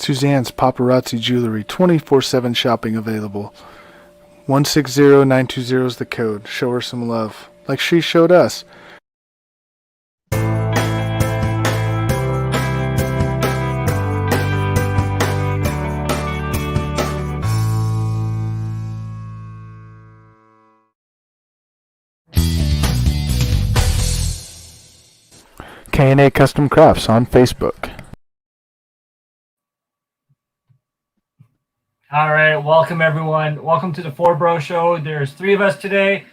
Suzanne's Paparazzi Jewelry, 24/7 shopping available. 160920 is the code. Show her some love, like she showed us. K&A Custom Crafts on Facebook. All right, welcome everyone. Welcome to the Four Bro Show. There's three of us today.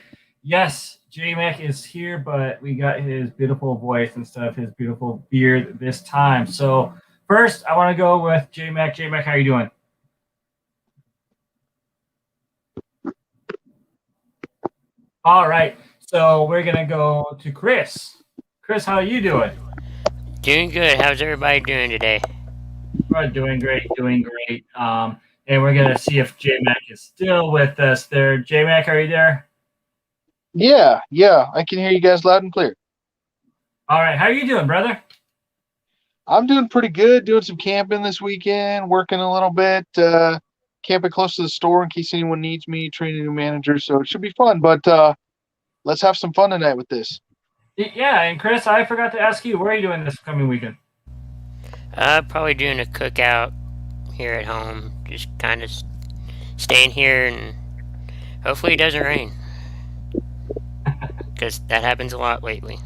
Yes, J-Mac is here, but we got his beautiful voice instead of his beautiful beard this time. So first, I want to go with J-Mac. J-Mac, how are you doing? All right, so we're gonna go to Chris. Chris, how are you doing? Doing good. How's everybody doing today? We're doing great, doing great. And we're gonna see if J-Mac is still with us there. J-Mac, are you there? Yeah, I can hear you guys loud and clear. All right, how are you doing, brother? I'm doing pretty good, doing some camping this weekend, working a little bit, camping close to the store in case anyone needs me, training new managers, so it should be fun, but let's have some fun tonight with this. Yeah, and Chris, I forgot to ask you, where are you doing this coming weekend? Probably doing a cookout here at home, just kind of staying here, and hopefully it doesn't rain, because that happens a lot lately.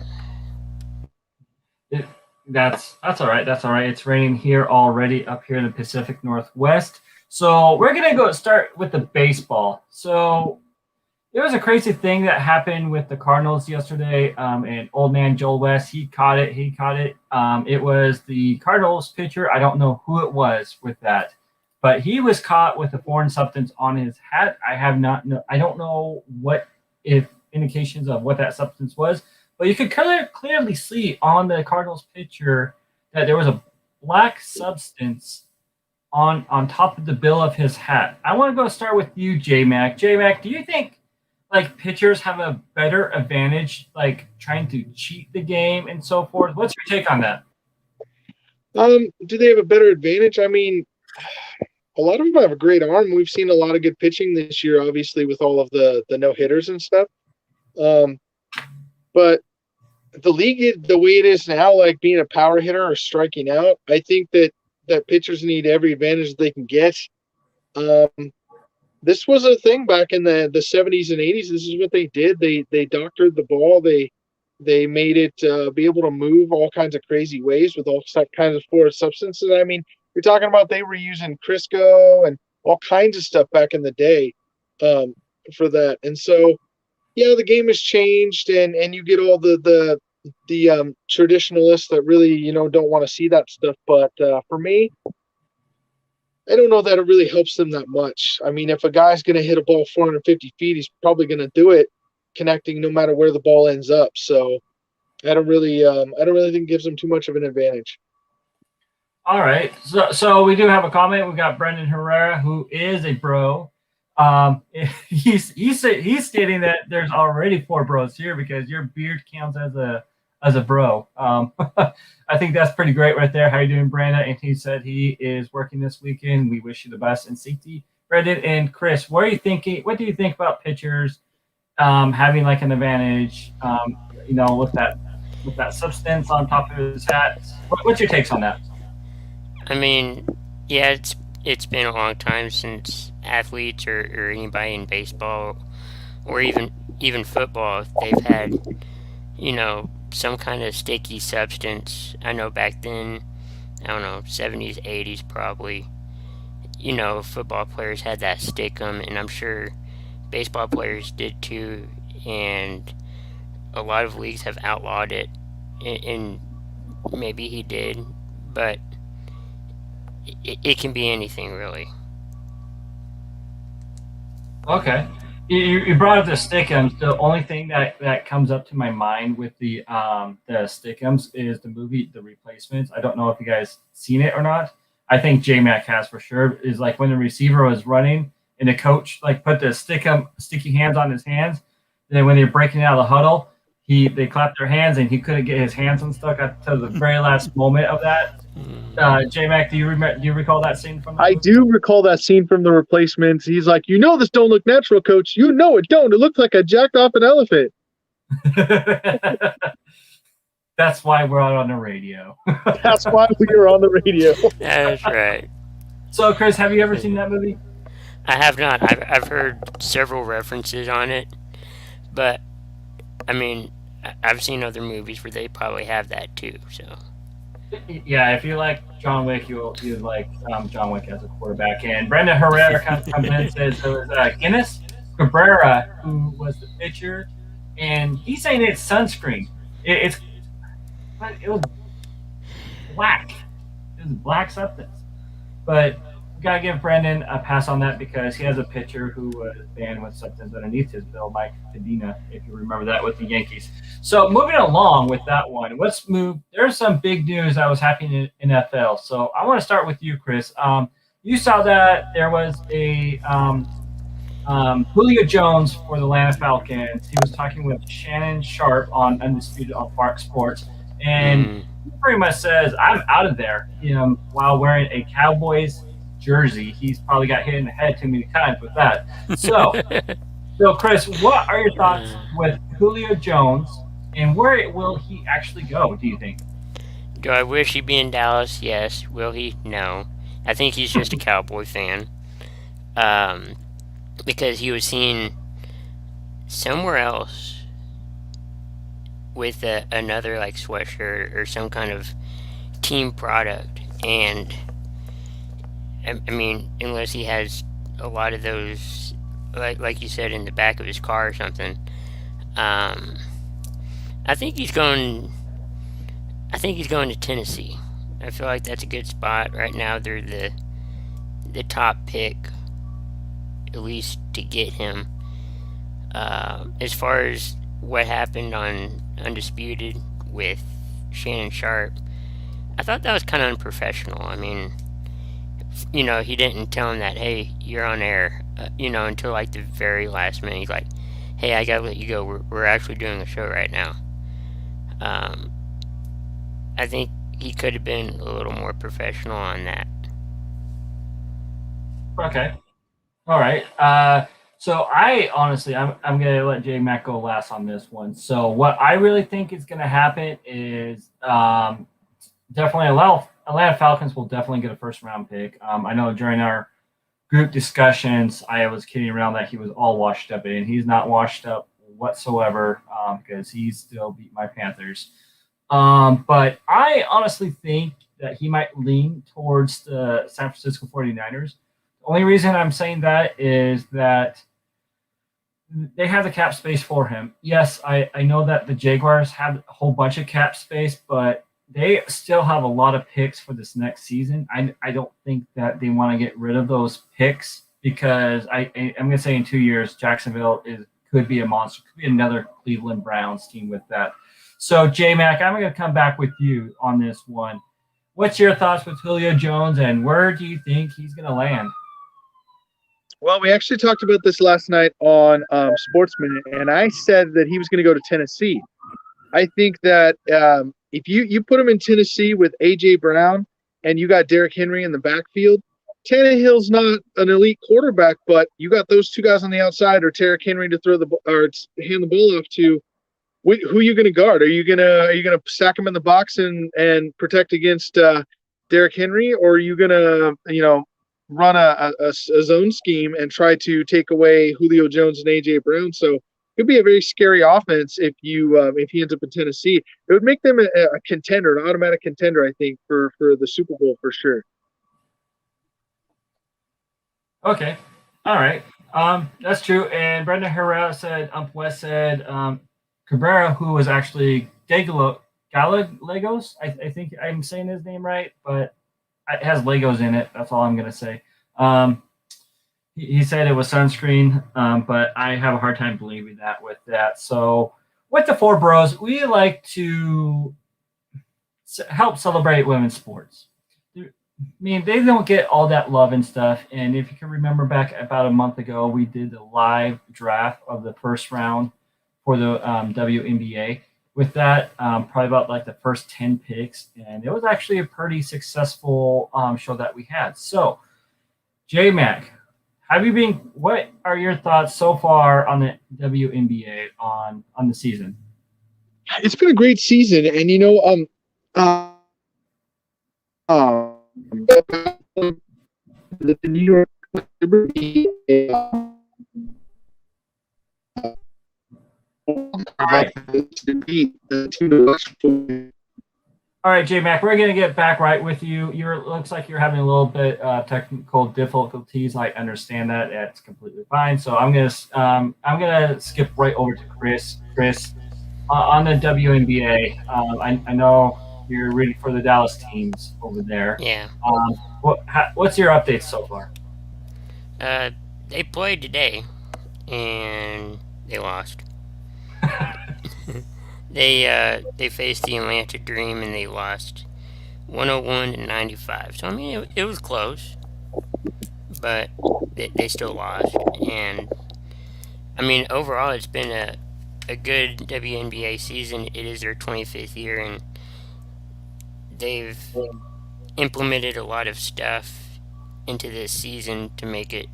That's all right. That's all right. It's raining here already up here in the Pacific Northwest. So we're gonna start with the baseball. So there was a crazy thing that happened with the Cardinals yesterday. And old man Joel West, he caught it. It was the Cardinals pitcher. I don't know who it was with that, but he was caught with a foreign substance on his hat. I don't know what if indications of what that substance was, but you could clearly see on the Cardinals pitcher that there was a black substance on top of the bill of his hat. I want to go start with you, J-Mac. J-Mac, do you think like pitchers have a better advantage, like trying to cheat the game and so forth? What's your take on that? Do they have a better advantage? I mean, a lot of them have a great arm. We've seen a lot of good pitching this year, obviously, with all of the no-hitters and stuff. But the league, the way it is now, like being a power hitter or striking out, I think that pitchers need every advantage they can get. This was a thing back in the 70s and 80s. This is what they did. They doctored the ball. They made it be able to move all kinds of crazy ways with all kinds of foreign substances. I mean, you're talking about they were using Crisco and all kinds of stuff back in the day for that. And so, yeah, the game has changed, and you get all the traditionalists that really don't want to see that stuff. But for me, I don't know that it really helps them that much. I mean, if a guy's going to hit a ball 450 feet, he's probably going to do it connecting no matter where the ball ends up. So I don't really think it gives them too much of an advantage. All right. So we do have a comment. We got Brendan Herrera, who is a bro. He's stating that there's already 4 bros here because your beard counts as a bro. I think that's pretty great right there. How you doing, Brandon? And he said he is working this weekend. We wish you the best and safety. Brendan and Chris, what are you thinking? What do you think about pitchers having like an advantage? With that substance on top of his hat. What's your takes on that? I mean, yeah, it's been a long time since athletes or anybody in baseball or even football, if they've had some kind of sticky substance. I know back then, I don't know, 70s, 80s probably, football players had that stickum, and I'm sure baseball players did too, and a lot of leagues have outlawed it, and maybe he did, but it can be anything, really. Okay. You brought up the stickums. The only thing that comes up to my mind with the stickums is the movie The Replacements. I don't know if you guys seen it or not. I think J-Mac has for sure. Is like when the receiver was running and the coach like put the sticky hands on his hands. And then when they're breaking out of the huddle, they clapped their hands and he couldn't get his hands unstuck until the very last moment of that. J Mac, do you recall that scene from the I movie? do recall that scene from The Replacements. He's like, this don't look natural, coach. You know it don't. It looks like I jacked off an elephant. That's why we're out on the radio. That's why we are on the radio. That's right. So, Chris, have you ever seen that movie? I have not. I've heard several references on it, but I mean, I've seen other movies where they probably have that too. So Yeah, if you like John Wick, you'd like John Wick as a quarterback. And Brendan Herrera comes in and says there was Guinness Cabrera, who was the pitcher, and he's saying it's sunscreen. It was black. It was black substance. But we gotta give Brendan a pass on that because he has a pitcher who was banned with substance underneath his bill, Mike Medina, if you remember that with the Yankees. So moving along with that one, let's move. There's some big news that was happening in NFL. So I want to start with you, Chris. You saw that there was a Julio Jones for the Atlanta Falcons. He was talking with Shannon Sharp on Undisputed on Fox Sports, and he pretty much says, "I'm out of there." While wearing a Cowboys jersey, he's probably got hit in the head too many times with that. So, Chris, what are your thoughts with Julio Jones, and where will he actually go? Do you think? Do I wish he'd be in Dallas? Yes. Will he? No. I think he's just a Cowboy fan. Because he was seen somewhere else with another like sweatshirt or some kind of team product, and I mean, unless he has a lot of those, like you said, in the back of his car or something. I think he's going to Tennessee. I feel like that's a good spot right now. They're the top pick, at least to get him. As far as what happened on Undisputed with Shannon Sharp, I thought that was kind of unprofessional. I mean, he didn't tell him that, hey, you're on air, until like the very last minute. He's like, hey, I gotta let you go. We're actually doing a show right now. I think he could have been a little more professional on that. Okay. All right. So I honestly, I'm going to let J Mac go last on this one. So what I really think is going to happen is definitely Atlanta Falcons will definitely get a first round pick. I know during our group discussions, I was kidding around that he was all washed up, and he's not washed up whatsoever because he still beat my Panthers. But I honestly think that he might lean towards the San Francisco 49ers. The only reason I'm saying that is that they have the cap space for him. Yes, I know that the Jaguars have a whole bunch of cap space, but they still have a lot of picks for this next season. I don't think that they want to get rid of those picks because I'm going to say in 2 years, Jacksonville could be a monster, could be another Cleveland Browns team with that. So, J-Mac, I'm going to come back with you on this one. What's your thoughts with Julio Jones, and where do you think he's going to land? Well, we actually talked about this last night on Sports Minute, and I said that he was going to go to Tennessee. I think that if you put him in Tennessee with A.J. Brown and you got Derrick Henry in the backfield, Tannehill's not an elite quarterback, but you got those two guys on the outside or Derrick Henry to hand the ball off to. Who are you going to guard? Are you gonna stack him in the box and protect against Derrick Henry, or are you gonna run a zone scheme and try to take away Julio Jones and A.J. Brown? So it could be a very scary offense if he ends up in Tennessee. It would make them a contender, an automatic contender, I think, for the Super Bowl for sure. Okay, all right, that's true. And Brendan Herrera said, West said, Cabrera, who was actually Gallegos, I think I'm saying his name right, but it has Legos in it. That's all I'm going to say. He said it was sunscreen, but I have a hard time believing that with that. So with the Four Bros, we like to help celebrate women's sports. I mean, they don't get all that love and stuff. And if you can remember back about a month ago, we did the live draft of the first round for the WNBA. With that, probably about like the first 10 picks, and it was actually a pretty successful show that we had. So, J-Mac, what are your thoughts so far on the WNBA on the season? It's been a great season, and the New York Liberty. To beat the team. All right, J-Mac, we're going to get back right with you. Looks like you're having a little bit technical difficulties. I understand that. That's completely fine. So I'm gonna skip right over to Chris. Chris, on the WNBA, I know you're rooting for the Dallas teams over there. Yeah. What's your updates so far? They played today, and they lost. They faced the Atlanta Dream and they lost 101-95. So I mean it was close, but they still lost. And I mean overall it's been a good WNBA season. It is their 25th year, and they've implemented a lot of stuff into this season to make it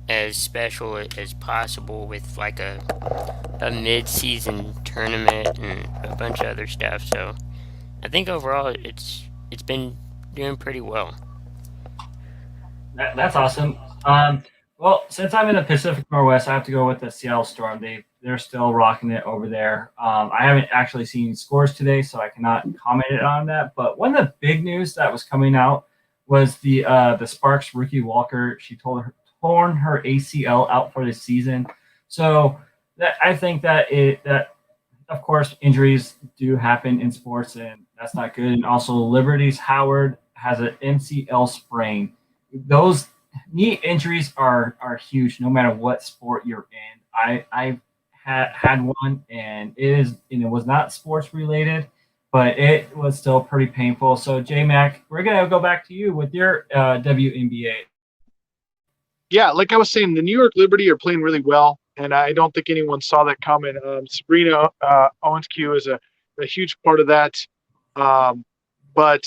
as special as possible, with like a mid-season tournament and a bunch of other stuff. So I think overall it's been doing pretty well. That's awesome. Well, since I'm in the Pacific Northwest, I have to go with the Seattle Storm. They're still rocking it over there. I haven't actually seen scores today, so I cannot comment on that. But one of the big news that was coming out was the Sparks rookie Walker. She torn her ACL out for the season. So I think that of course injuries do happen in sports, and that's not good. And also Liberty's Howard has an MCL sprain. Those knee injuries are huge no matter what sport you're in. I've had one, and it was not sports related, but it was still pretty painful. So J-Mac, we're gonna go back to you with your WNBA. Yeah, like I was saying, the New York Liberty are playing really well, and I don't think anyone saw that coming. Sabrina Owens-Q is a huge part of that. But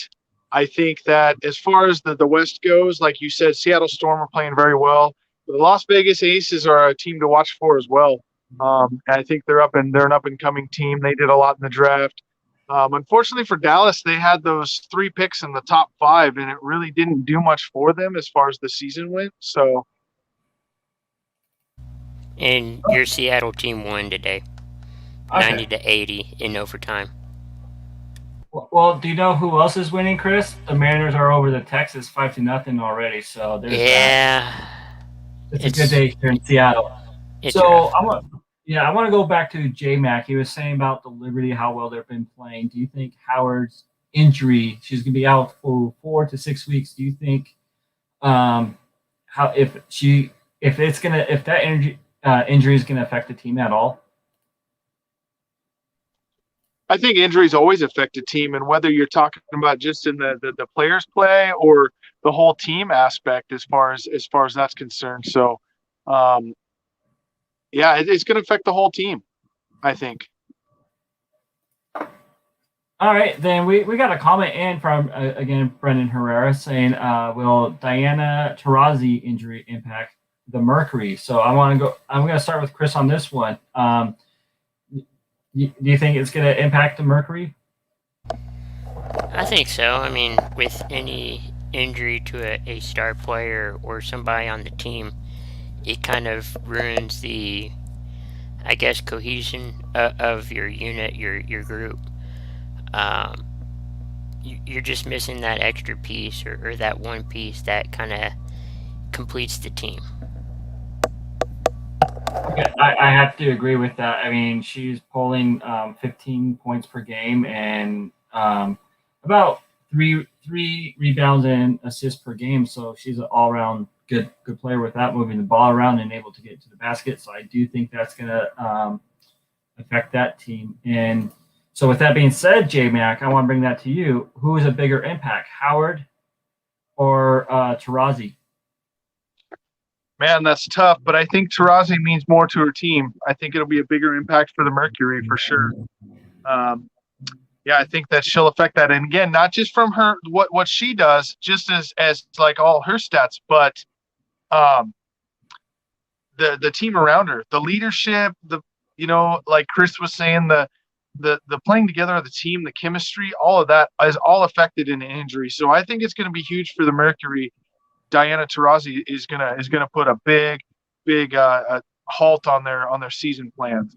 I think that as far as the West goes, like you said, Seattle Storm are playing very well. The Las Vegas Aces are a team to watch for as well. And I think they're an up-and-coming team. They did a lot in the draft. Unfortunately for Dallas, they had those 3 picks in the top 5, and it really didn't do much for them as far as the season went. So, And your Seattle team won today, Okay. 90-80 in overtime. Well, do you know who else is winning, Chris? The Mariners are over the Texas 5-0 already. So there's Yeah, it's a good day here in Seattle. it's So rough. I want to go back to J-Mac. He was saying about the Liberty, how well they've been playing. Do you think Howard's injury, she's going to be out for 4 to 6 weeks? Do you think if that injury is going to affect the team at all? I think injuries always affect a team, and whether you're talking about just in the players play or the whole team aspect as far as that's concerned. So, yeah, it's going to affect the whole team, I think. All right, then we got a comment in from again Brendan Herrera saying, "Will Diana Taurasi injury impact the Mercury?" So I'm going to start with Chris on this one. Do you think it's going to impact the Mercury? I think so. I mean, with any injury to a star player or somebody on the team, it kind of ruins the, I guess, cohesion of your unit, your group. You're just missing that extra piece or that one piece that kind of completes the team. Okay, I have to agree with that. I mean, she's pulling 15 points per game and about three rebounds and assists per game. So she's an all-around good player with that, moving the ball around and able to get to the basket. So I do think that's going to affect that team. And so with that being said, J-Mac, I want to bring that to you. Who is a bigger impact, Howard or Taurasi? Man, that's tough, but I think Tarazi means more to her team. I think it'll be a bigger impact for the Mercury for sure. Yeah, I think that she'll affect that. And again, not just from her what she does, just as like all her stats, but the team around her, the leadership, like Chris was saying, the playing together of the team, the chemistry, all of that is all affected in an injury. So I think it's going to be huge for the Mercury. Diana Taurasi is gonna put a big halt on their season plans.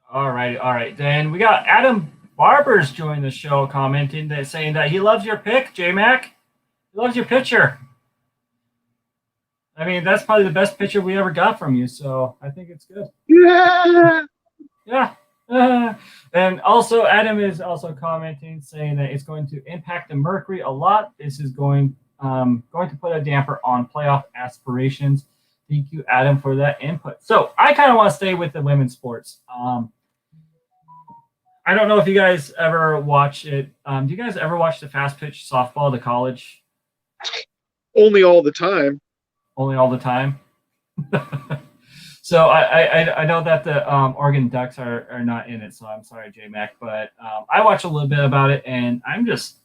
All right. Then we got Adam Barbers joined the show, commenting that saying that he loves your pick, J Mac. He loves your pitcher. I mean, that's probably the best pitcher we ever got from you, so I think it's good. Yeah. And also, Adam is also commenting saying that it's going to impact the Mercury a lot. This is going to put a damper on playoff aspirations. Thank you, Adam, for that input. So I kind of want to stay with the women's sports. I don't know if you guys ever watch it. Do you guys ever watch the fast pitch softball, the college? Only all the time. Only all the time. So I know that the Oregon Ducks are not in it, so I'm sorry, J-Mac, but I watch a little bit about it, and I'm just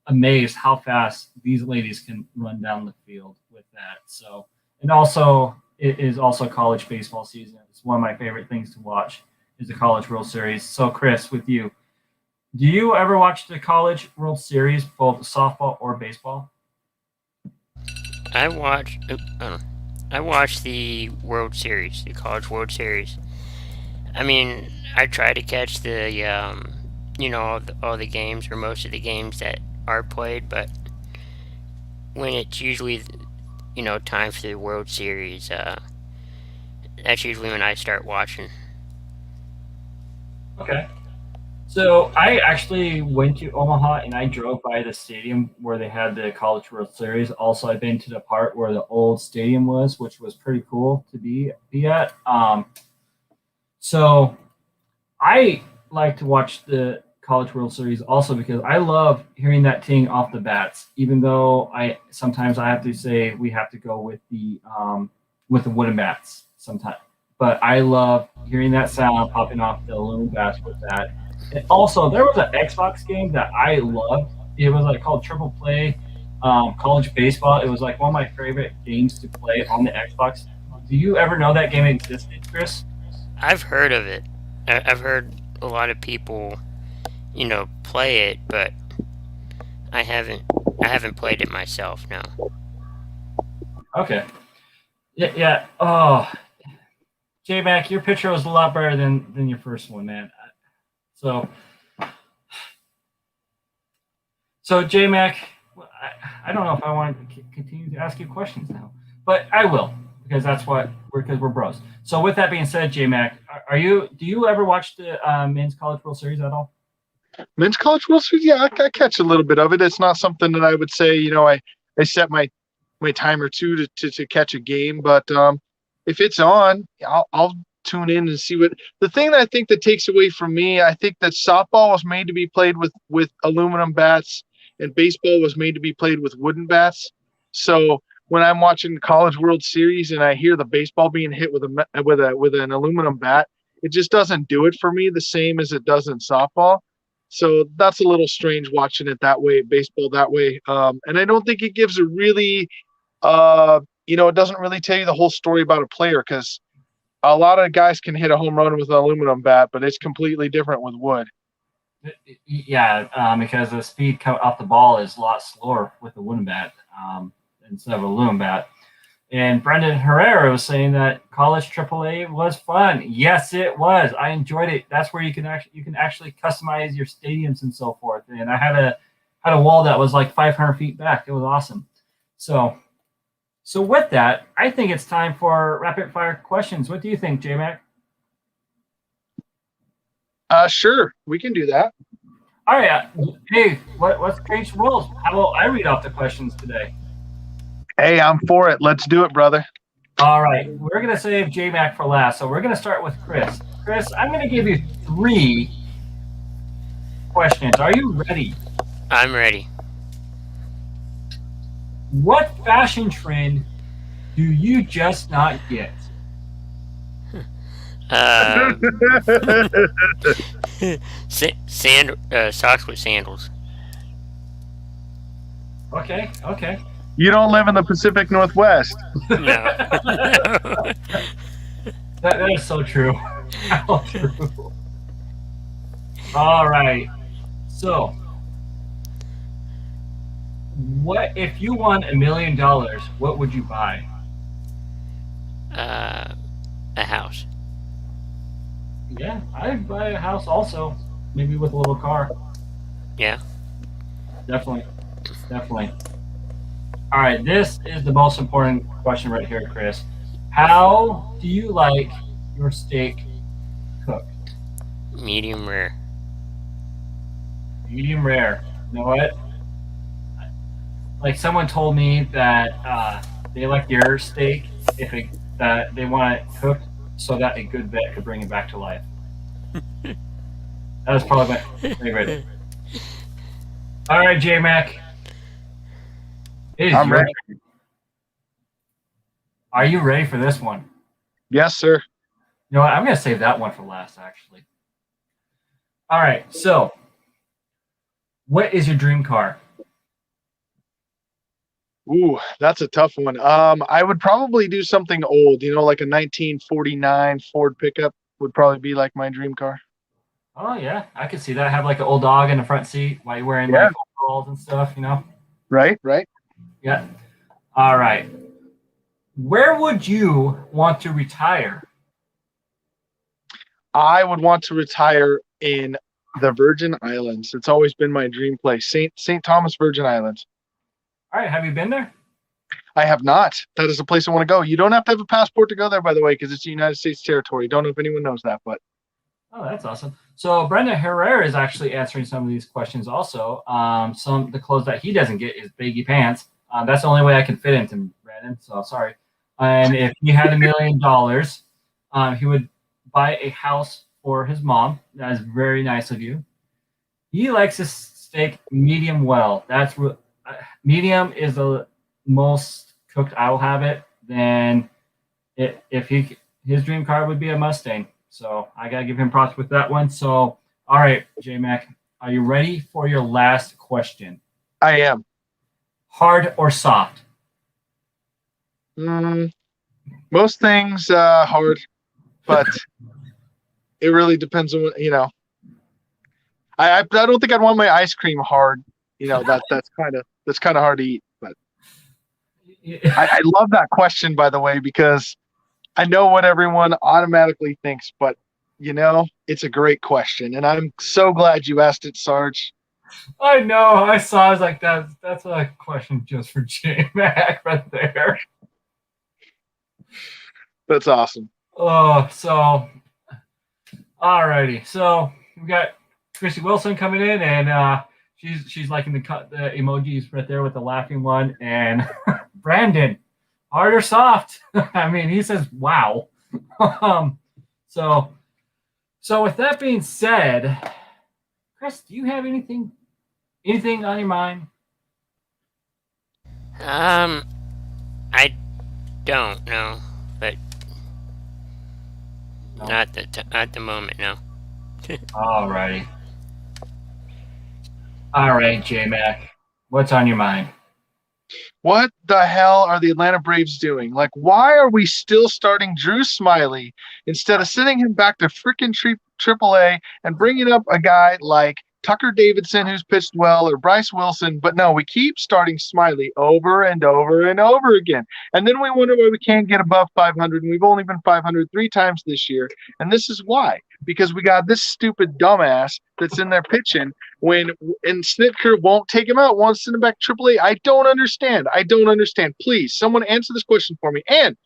amazed how fast these ladies can run down the field with that. So, and also it is also college baseball season. It's one of my favorite things to watch is the College World Series. So, Chris, with you, do you ever watch the College World Series, both softball or baseball? I watched the World Series, the College World Series. I mean, I try to catch the, all the games or most of the games that are played, but when it's usually, time for the World Series, that's usually when I start watching. Okay. So I actually went to Omaha and I drove by the stadium where they had the College World Series. Also, I've been to the part where the old stadium was, which was pretty cool to be at. So I like to watch the College World Series also because I love hearing that ting off the bats. Even though sometimes I have to say we have to go with the wooden bats sometimes. But I love hearing that sound popping off the aluminum bats with that. And also, there was an Xbox game that I loved. It was called Triple Play College Baseball. It was one of my favorite games to play on the Xbox. Do you ever know that game existed, Chris? I've heard of it. I've heard a lot of people, play it, but I haven't played it myself. No. Okay. Yeah. Oh, J-Mac, your picture was a lot better than your first one, man. So J-Mac, I don't know if I want to continue to ask you questions now, but I will because we're bros. So with that being said, J-Mac, do you ever watch the Men's College World Series at all? Men's College World Series, yeah, I catch a little bit of it. It's not something that I would say, I set my timer to catch a game, but if it's on, I'll tune in and see what the thing that I think that takes away from me. I think that softball was made to be played with aluminum bats and baseball was made to be played with wooden bats. So when I'm watching the College World Series and I hear the baseball being hit with an aluminum bat, it just doesn't do it for me the same as it does in softball. So that's a little strange watching it that way, baseball that way. And I don't think it gives a really it doesn't really tell you the whole story about a player because a lot of guys can hit a home run with an aluminum bat, but it's completely different with wood. Yeah, because the speed coming off the ball is a lot slower with a wooden bat instead of a aluminum bat. And Brendan Herrera was saying that college AAA was fun. Yes, it was. I enjoyed it. That's where you can actually customize your stadiums and so forth. And I had a wall that was 500 feet back. It was awesome. So with that, I think it's time for rapid fire questions. What do you think, J-Mac? Sure, we can do that. All right. Hey, let's change the rules. How about I read off the questions today? Hey, I'm for it. Let's do it, brother. All right. We're going to save J-Mac for last. So we're going to start with Chris. Chris, I'm going to give you 3 questions. Are you ready? I'm ready. What fashion trend do you just not get? Socks with sandals. Okay, okay. You don't live in the Pacific Northwest. No. That is so true. How true. All right. So, what if you won $1 million? What would you buy? A house. Yeah, I'd buy a house also, maybe with a little car. Yeah. Definitely, definitely. All right, this is the most important question right here, Chris. How do you like your steak cooked? Medium rare. Medium rare. You know what? Like someone told me that they like their steak that they want it cooked so that a good vet could bring it back to life. That was probably my favorite. All right, J Mac. I'm ready. Are you ready for this one? Yes, sir. You know what? I'm going to save that one for last, actually. All right. So, what is your dream car? Ooh, that's a tough one. I would probably do something old, like a 1949 Ford pickup would probably be like my dream car. Oh, yeah. I could see that. Have like an old dog in the front seat while you're wearing like overalls and stuff, Right. Yeah. All right. Where would you want to retire? I would want to retire in the Virgin Islands. It's always been my dream place. St. Thomas Virgin Islands. All right. Have you been there? I have not. That is a place I want to go. You don't have to have a passport to go there, by the way, because it's the United States territory. Don't know if anyone knows that, but. Oh, that's awesome. So Brenda Herrera is actually answering some of these questions also. The clothes that he doesn't get is baggy pants. That's the only way I can fit into Brandon, so sorry. And if he had $1 million, he would buy a house for his mom. That is very nice of you. He likes his steak medium well. That's medium is the most cooked I will have it. Then his dream car would be a Mustang. So I gotta give him props with that one. So all right, J Mac, are you ready for your last question? I am. Hard or soft? Most things hard, but it really depends on what. I don't think I'd want my ice cream hard. That's kind of hard to eat. But I love that question, by the way, because I know what everyone automatically thinks, but it's a great question, and I'm so glad you asked it, Sarge. I know. I saw. I was like, that's a question just for J Mac right there. That's awesome. Oh, so alrighty. So we got Chrissy Wilson coming in, and she's liking the emojis right there with the laughing one, and Brandon. Hard or soft? I mean, he says, "Wow." So with that being said, Chris, do you have anything on your mind? I don't know, but No. not at the moment. No. Alrighty. All right, J Mac, what's on your mind? What the hell are the Atlanta Braves doing? Like, why are we still starting Drew Smiley instead of sending him back to freaking AAA and bringing up a guy like Tucker Davidson, who's pitched well, or Bryce Wilson? But no, we keep starting Smiley over and over and over again. And then we wonder why we can't get above 500, and we've only been 500 3 times this year. And this is why. Because we got this stupid dumbass that's in there pitching and Snitker won't take him out, wants to send him back to AAA. I don't understand. Please, someone answer this question for me. And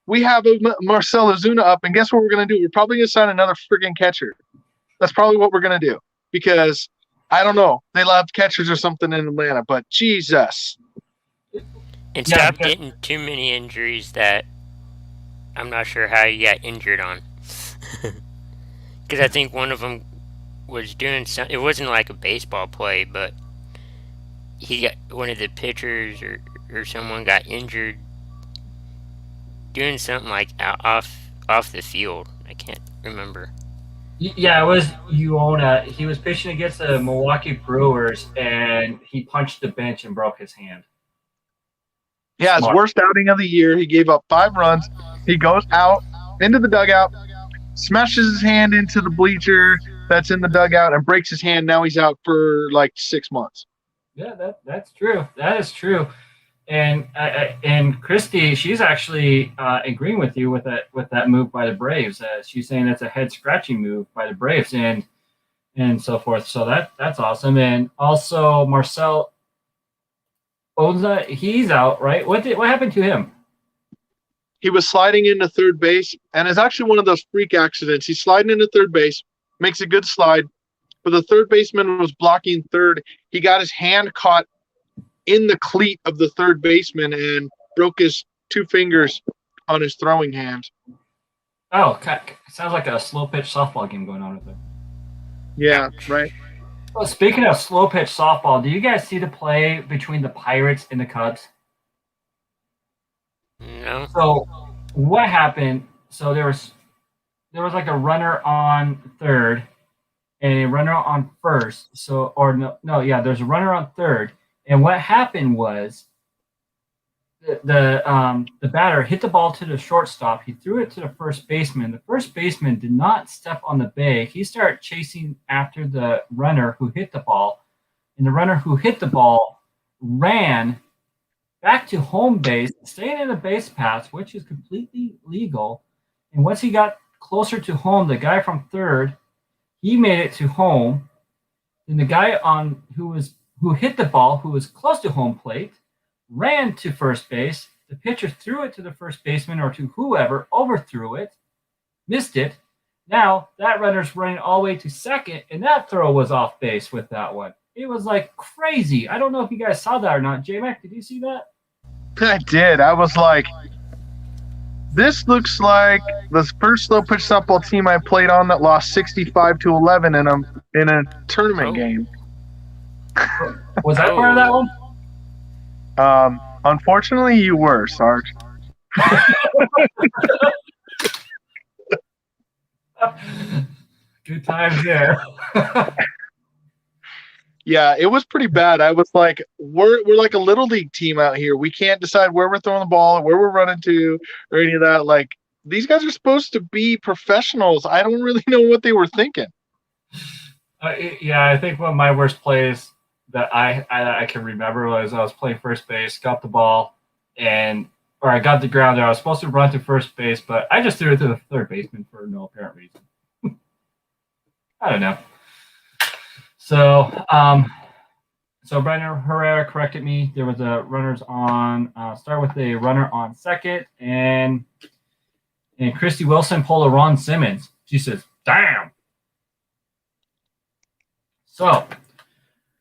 we have Marcell Ozuna up, and guess what we're going to do? We're probably going to sign another freaking catcher. That's probably what we're going to do. Because, I don't know, they love catchers or something in Atlanta, but Jesus. And stop getting too many injuries that I'm not sure how you got injured on. Because I think one of them was doing something. It wasn't like a baseball play, but he got one of the pitchers or someone got injured doing something like off the field. I can't remember. Yeah, it was Uona. He was pitching against the Milwaukee Brewers, and he punched the bench and broke his hand. Yeah, his Smart. worst outing of the year. He gave up 5 runs. He goes out into the dugout, smashes his hand into the bleacher that's in the dugout, and breaks his hand. Now he's out for like 6 months. Yeah, that's true. That is true. And Christy, she's actually agreeing with you with that move by the Braves. She's saying it's a head scratching move by the Braves and so forth. So that's awesome. And also Marcel Oza, he's out, right? What happened to him? He was sliding into third base, and it's actually one of those freak accidents. He's sliding into third base, makes a good slide, but the third baseman was blocking third. He got his hand caught in the cleat of the third baseman and broke his 2 fingers on his throwing hand. Oh, sounds like a slow pitch softball game going on with it. Yeah, right. Well, speaking of slow pitch softball, do you guys see the play between the Pirates and the Cubs? No. So what happened? So there was like a runner on third and a runner on first. There's a runner on third. And what happened was the batter hit the ball to the shortstop. He threw it to the first baseman. The first baseman did not step on the bag. He started chasing after the runner who hit the ball. And the runner who hit the ball ran back to home base, staying in the base paths, which is completely legal. And once he got closer to home, the guy from third, he made it to home. And the guy who hit the ball, who was close to home plate, ran to first base. The pitcher threw it to the first baseman or to whoever, overthrew it, missed it. Now that runner's running all the way to second, and that throw was off base with that one. It was like crazy. I don't know if you guys saw that or not. J-Mac, did you see that? I did. I was like, this looks like the first slow pitch softball team I played on that lost 65-11 in a tournament game. Was that part of that one? Unfortunately, you were, Sarge. Good times there. Yeah, it was pretty bad. I was like, we're like a little league team out here. We can't decide where we're throwing the ball, or where we're running to, or any of that. Like, these guys are supposed to be professionals. I don't really know what they were thinking. Yeah, I think one of my worst plays that I can remember was I was playing first base, got the ball, or I got the grounder. I was supposed to run to first base, but I just threw it to the third baseman for no apparent reason. I don't know. So, Brendan Herrera corrected me. There was a runners on. Start with a runner on second, and Christy Wilson pulled a Ron Simmons. She says, "Damn." So,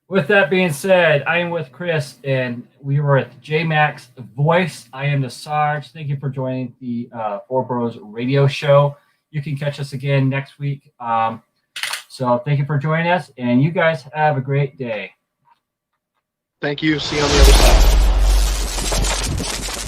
with that being said, I am with Chris, and we were at J-Mac's Voice. I am the Sarge. Thank you for joining the Four Bros Radio Show. You can catch us again next week. So thank you for joining us, and you guys have a great day. Thank you. See you on the other side.